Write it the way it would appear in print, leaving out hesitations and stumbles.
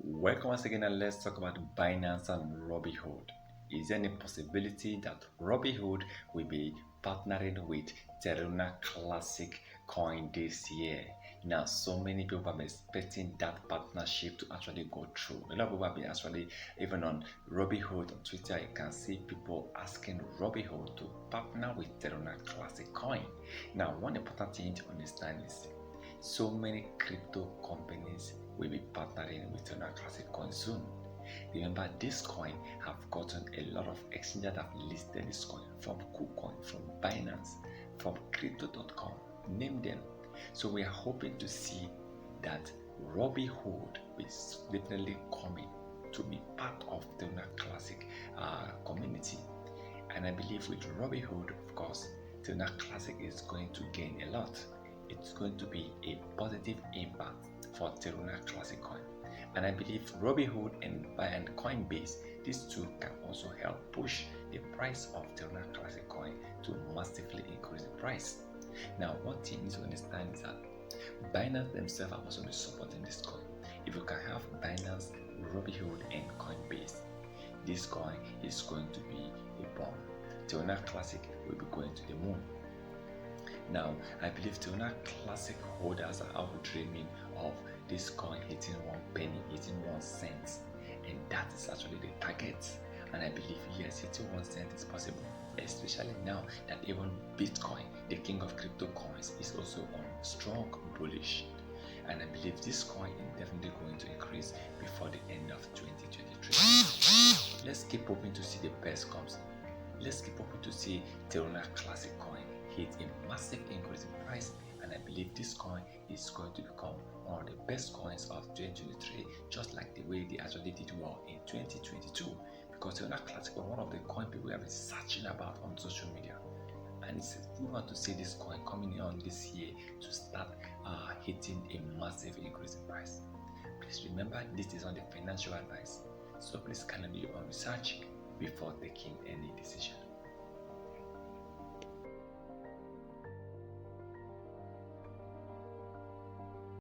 Welcome once again, and let's talk about Binance and Robinhood. Is there any possibility that Robinhood will be partnering with Terra Classic Coin this year? Now, so many people have been expecting that partnership to actually go through. A lot of people have been actually, even on Robinhood on Twitter, you can see people asking Robinhood to partner with Terra Classic Coin. Now, one important thing to understand is so many crypto companies will be partnering with Terra Classic Coin soon. Remember, this coin have gotten a lot of exchanges that have listed this coin from Kucoin, from Binance, from Crypto.com, name them. So we are hoping to see that Robinhood is definitely coming to be part of the Classic community. And I believe with Robinhood, of course, Terra Classic is going to gain a lot. It's going to be a positive impact for Terra Classic Coin. And I believe Robinhood and Coinbase, these two can also help push the price of Terra Classic Coin to massively increase the price. Now, one thing you need to understand is that Binance themselves are also supporting this coin. If you can have Binance, Robinhood, and Coinbase, this coin is going to be a bomb. Terra Classic will be going to the moon. Now, I believe Terra Classic holders are out dreaming of this coin hitting 1 penny, hitting 1 cent, and that is actually the target. And I believe yes, hitting 1 cent is possible, especially now that even Bitcoin, the king of crypto coins, is also on strong bullish. And I believe this coin is definitely going to increase before the end of 2023. Let's keep hoping to see the best comes. Let's keep hoping to see Terra Classic Coin hit a massive increase in price, and I believe this coin is going to become one of the best coins of 2023, just like the way they actually did well in 2022. Because Terra Classic was one of the coin people have been searching about on social media, and it's good to see this coin coming on this year to start hitting a massive increase in price. Please remember, this is not the financial advice, so please kindly do your own research before taking any decision.